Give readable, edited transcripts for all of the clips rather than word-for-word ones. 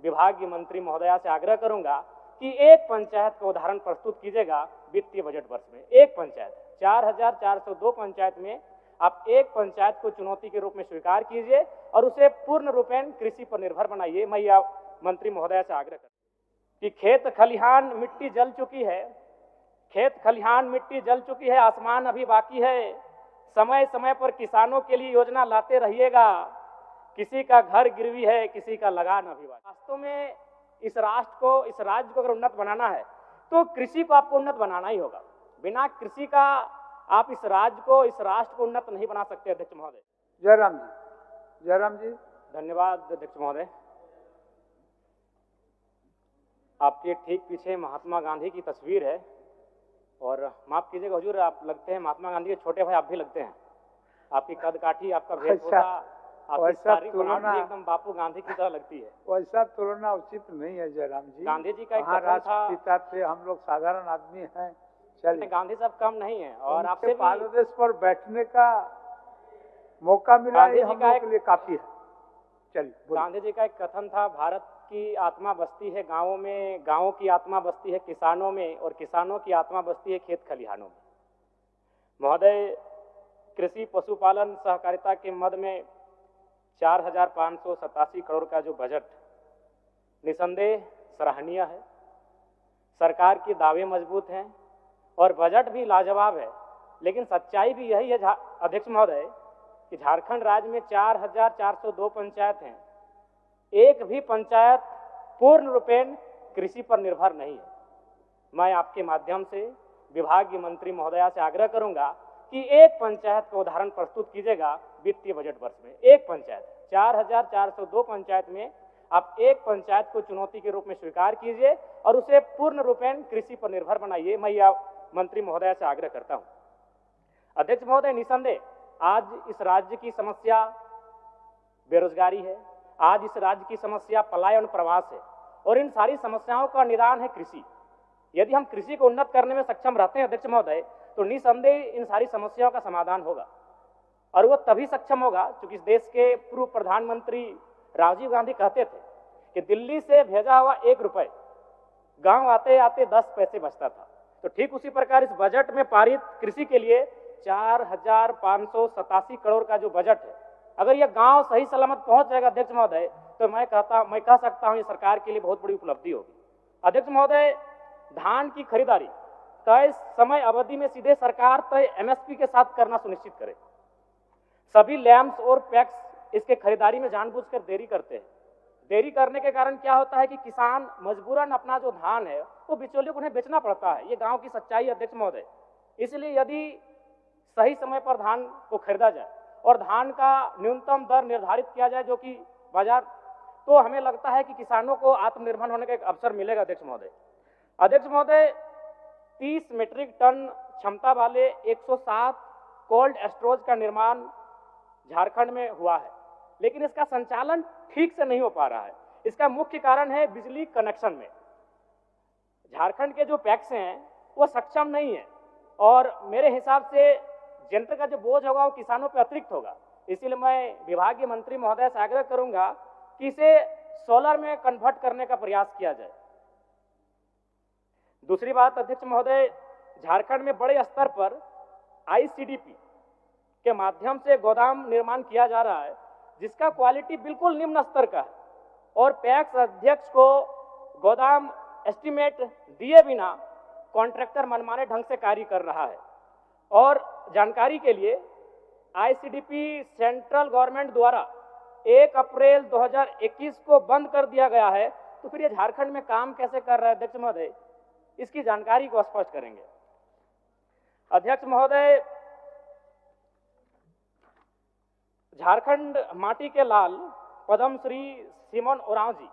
विभागीय मंत्री महोदया से आग्रह करूंगा कि एक पंचायत का उदाहरण प्रस्तुत कीजिएगा वित्तीय बजट वर्ष में। एक पंचायत 4402 पंचायत में आप एक पंचायत को चुनौती के रूप में स्वीकार कीजिए और उसे पूर्ण रूपेण कृषि पर निर्भर बनाइए। मैं यह मंत्री महोदया से आग्रह करता हूं कि खेत खलिहान मिट्टी जल चुकी है, खेत खलिहान मिट्टी जल चुकी है, आसमान अभी बाकी है। समय समय पर किसानों के लिए योजना लाते रहिएगा। किसी का घर गिरवी है, किसी का लगान अभी बाकी। वास्तव में इस राष्ट्र को, इस राज्य को अगर उन्नत बनाना है तो कृषि को आपको उन्नत बनाना ही होगा। बिना कृषि का आप इस राज्य को, इस राष्ट्र को उन्नत नहीं बना सकते। अध्यक्ष महोदय। जयराम जी, जयराम जी। धन्यवाद अध्यक्ष महोदय। आपके ठीक पीछे महात्मा गांधी की तस्वीर है और माफ कीजिएगा हुजूर, आप लगते हैं महात्मा गांधी के छोटे भाई, आप भी लगते हैं। आपकी कद काठी, आपका वेशभूषा, आपकी सारी बनावट एकदम बापू गांधी की तरह लगती है। वैसा तुलना उचित नहीं है जयराम जी। गांधी जी का एक कथन था, पिता थे, हम लोग साधारण आदमी हैं। चलिए, गांधी साहब कम नहीं है और आपसे पाददेश पर बैठने का मौका मिला, ये हम लोग के लिए काफी है। चलिए, गांधी जी का एक कथन था, भारत की आत्मा बसती है गांवों में, गांवों की आत्मा बसती है किसानों में और किसानों की आत्मा बसती है खेत खलिहानों में। महोदय, कृषि पशुपालन सहकारिता के मद में 4587 करोड़ का जो बजट निसंदेह सराहनीय है। सरकार के दावे मजबूत हैं और बजट भी लाजवाब है, लेकिन सच्चाई भी यही है अध्यक्ष महोदय कि झारखंड राज्य में 4402 पंचायत हैं। एक भी पंचायत पूर्ण रूपेण कृषि पर निर्भर नहीं है। मैं आपके माध्यम से विभागीय मंत्री महोदया से आग्रह करूंगा कि एक पंचायत का उदाहरण प्रस्तुत कीजिएगा वित्तीय बजट वर्ष में। एक पंचायत 4402 पंचायत में आप एक पंचायत को चुनौती के रूप में स्वीकार कीजिए और उसे पूर्ण रूपेण कृषि पर निर्भर बनाइए। मैं यह मंत्री महोदया से आग्रह करता हूं। अध्यक्ष महोदय, निसंदेह आज इस राज्य की समस्या बेरोजगारी है, आज इस राज्य की समस्या पलायन प्रवास है और इन सारी समस्याओं का निदान है कृषि। यदि हम कृषि को उन्नत करने में सक्षम रहते हैं अध्यक्ष महोदय, तो निसंदेह इन सारी समस्याओं का समाधान होगा और वो तभी सक्षम होगा क्योंकि इस देश के पूर्व प्रधानमंत्री राजीव गांधी कहते थे कि दिल्ली से भेजा हुआ 1 रुपए गांव आते आते 10 पैसे बचता था। तो ठीक उसी प्रकार इस बजट में पारित कृषि के लिए 4587 करोड़ का जो बजट है, अगर यह गांव सही सलामत पहुंच जाएगा अध्यक्ष महोदय, तो मैं कह सकता हूं ये सरकार के लिए बहुत बड़ी उपलब्धि होगी। अध्यक्ष महोदय, धान की खरीदारी तय समय अवधि में सीधे सरकार तय एमएसपी के साथ करना सुनिश्चित करे। सभी लैम्स और पैक्स इसके खरीदारी में जानबूझकर देरी करते हैं। देरी करने के कारण क्या होता है कि किसान मजबूरन अपना जो धान है वो बिचौलियों को उन्हें बेचना पड़ता है। ये गांव की सच्चाई है अध्यक्ष महोदय। इसलिए यदि सही समय पर धान को खरीदा जाए और धान का न्यूनतम दर निर्धारित किया जाए जो कि बाजार, तो हमें लगता है कि किसानों को आत्मनिर्भर होने का एक अवसर मिलेगा अध्यक्ष महोदय। अध्यक्ष महोदय, 30 मीट्रिक टन क्षमता वाले 107 कोल्ड स्टोरेज का निर्माण झारखंड में हुआ है, लेकिन इसका संचालन ठीक से नहीं हो पा रहा है। इसका मुख्य कारण है बिजली कनेक्शन में। झारखंड के जो पैक्स हैं वो सक्षम नहीं है और मेरे हिसाब से यंत्र का जो बोझ होगा वो किसानों पर अतिरिक्त होगा। इसीलिए मैं विभागीय मंत्री महोदय से आग्रह करूंगा कि इसे सोलर में कन्वर्ट करने का प्रयास किया जाए। दूसरी बात अध्यक्ष महोदय, झारखंड में बड़े स्तर पर आईसीडीपी के माध्यम से गोदाम निर्माण किया जा रहा है जिसका क्वालिटी बिल्कुल निम्न स्तर का है और पैक्स अध्यक्ष को गोदाम एस्टीमेट दिए बिना कॉन्ट्रैक्टर मनमाने ढंग से कार्य कर रहा है। और जानकारी के लिए आईसीडीपी सेंट्रल गवर्नमेंट द्वारा 1 अप्रैल 2021 को बंद कर दिया गया है, तो फिर ये झारखंड में काम कैसे कर रहा है अध्यक्ष महोदय, इसकी जानकारी को स्पष्ट करेंगे। अध्यक्ष महोदय, झारखंड माटी के लाल पद्म श्री सिमोन ओरांव जी,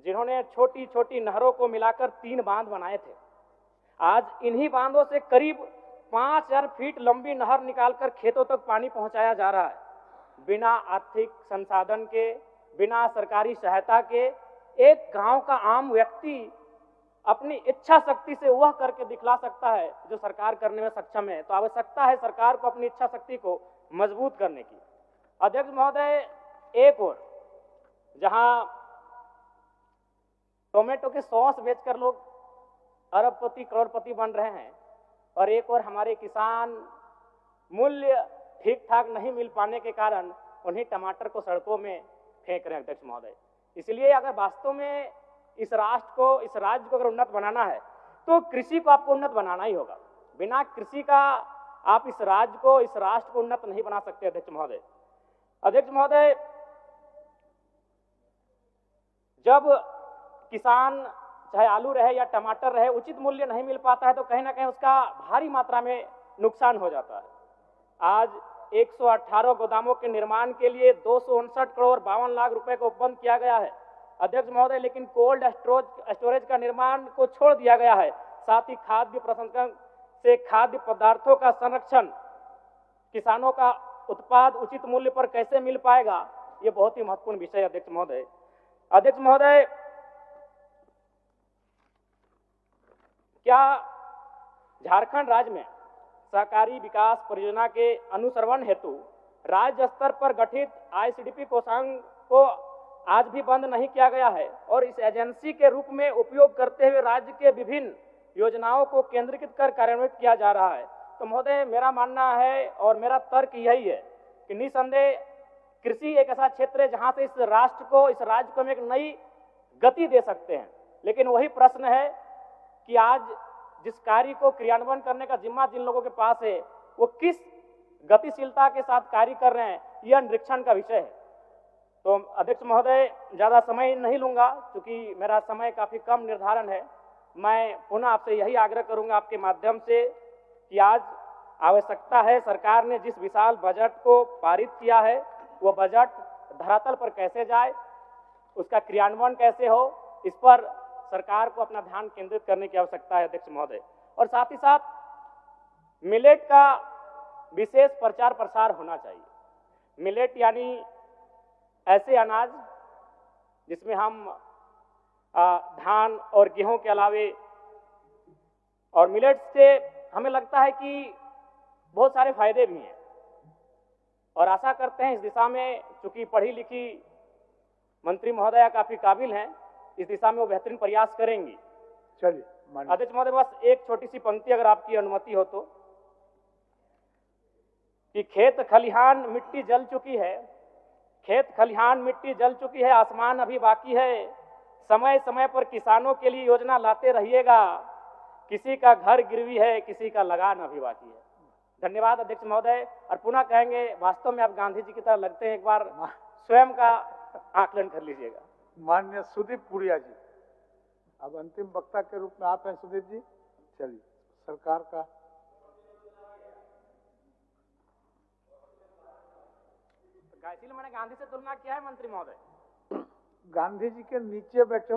जिन्होंने छोटी छोटी नहरों को मिलाकर 3 बांध बनाए थे, आज इन्हीं बांधों से करीब 5000 फीट लंबी नहर निकालकर खेतों तक पानी पहुंचाया जा रहा है। बिना आर्थिक संसाधन के, बिना सरकारी सहायता के एक गांव का आम व्यक्ति अपनी इच्छा शक्ति से वह करके दिखला सकता है जो सरकार करने में सक्षम है। तो आवश्यकता है सरकार को अपनी इच्छा शक्ति को मजबूत करने की। अध्यक्ष महोदय, एक और जहां टोमेटो के सॉस बेचकर लोग अरबपति करोड़पति बन रहे हैं, और एक और हमारे किसान मूल्य ठीक ठाक नहीं मिल पाने के कारण उन्हीं टमाटर को सड़कों में फेंक रहे हैं अध्यक्ष महोदय। इसलिए अगर वास्तव में इस राष्ट्र को, इस राज्य को अगर उन्नत बनाना है तो कृषि को आपको उन्नत बनाना ही होगा। बिना कृषि का आप इस राज्य को, इस राष्ट्र को उन्नत नहीं बना सकते अध्यक्ष महोदय। अध्यक्ष महोदय, जब किसान चाहे आलू रहे या टमाटर रहे उचित मूल्य नहीं मिल पाता है तो कहीं ना कहीं उसका भारी मात्रा में नुकसान हो जाता है। आज 118 गोदामों के निर्माण के लिए 259 करोड़ 52 लाख रुपए को उपबंध किया गया है अध्यक्ष महोदय, लेकिन कोल्ड स्टोरेज का निर्माण को छोड़ दिया गया है। साथ ही खाद्य प्रसंस्करण से खाद्य पदार्थों का संरक्षण, किसानों का उत्पाद उचित मूल्य पर कैसे मिल पाएगा, ये बहुत ही महत्वपूर्ण विषय है अध्यक्ष महोदय। अध्यक्ष महोदय, क्या झारखंड राज्य में सहकारी विकास परियोजना के अनुश्रवण हेतु राज्य स्तर पर गठित आईसीडीपी कोषांग को आज भी बंद नहीं किया गया है और इस एजेंसी के रूप में उपयोग करते हुए राज्य के विभिन्न योजनाओं को केंद्रीकृत कर कार्यान्वित किया जा रहा है? तो महोदय, मेरा मानना है और मेरा तर्क यही है कि निसंदेह कृषि एक ऐसा क्षेत्र है जहां से इस राष्ट्र को, इस राज्य को हम एक नई गति दे सकते हैं। लेकिन वही प्रश्न है कि आज जिस कार्य को क्रियान्वयन करने का जिम्मा जिन लोगों के पास है वो किस गतिशीलता के साथ कार्य कर रहे हैं, यह निरीक्षण का विषय है। तो अध्यक्ष महोदय, ज़्यादा समय नहीं लूंगा क्योंकि मेरा समय काफ़ी कम निर्धारण है। मैं पुनः आपसे यही आग्रह करूंगा आपके माध्यम से कि आज आवश्यकता है, सरकार ने जिस विशाल बजट को पारित किया है वो बजट धरातल पर कैसे जाए, उसका क्रियान्वयन कैसे हो, इस पर सरकार को अपना ध्यान केंद्रित करने की आवश्यकता है अध्यक्ष महोदय। और साथ ही साथ मिलेट का विशेष प्रचार प्रसार होना चाहिए। मिलेट यानी ऐसे अनाज जिसमें हम धान और गेहूं के अलावे, और मिलेट से हमें लगता है कि बहुत सारे फायदे भी हैं और आशा करते हैं इस दिशा में, चूंकि पढ़ी लिखी मंत्री महोदया काफी काबिल हैं, इस दिशा में वो बेहतरीन प्रयास करेंगी। चलिए अध्यक्ष महोदय, बस एक छोटी सी पंक्ति अगर आपकी अनुमति हो तो, कि खेत खलिहान मिट्टी जल चुकी है, खेत खलिहान मिट्टी जल चुकी है, आसमान अभी बाकी है, समय समय पर किसानों के लिए योजना लाते रहिएगा, किसी का घर गिरवी है, किसी का लगान अभी बाकी है। धन्यवाद अध्यक्ष महोदय। और पुनः कहेंगे, वास्तव में आप गांधी जी की तरह लगते हैं, एक बार स्वयं का आकलन कर लीजिएगा। माननीय सुदीप पुड़िया जी, अब अंतिम वक्ता के रूप में आप हैं सुदीप जी। चलिए, सरकार का इसीलिए मैंने गांधी से तुलना किया है मंत्री महोदय। गांधी जी के नीचे बैठे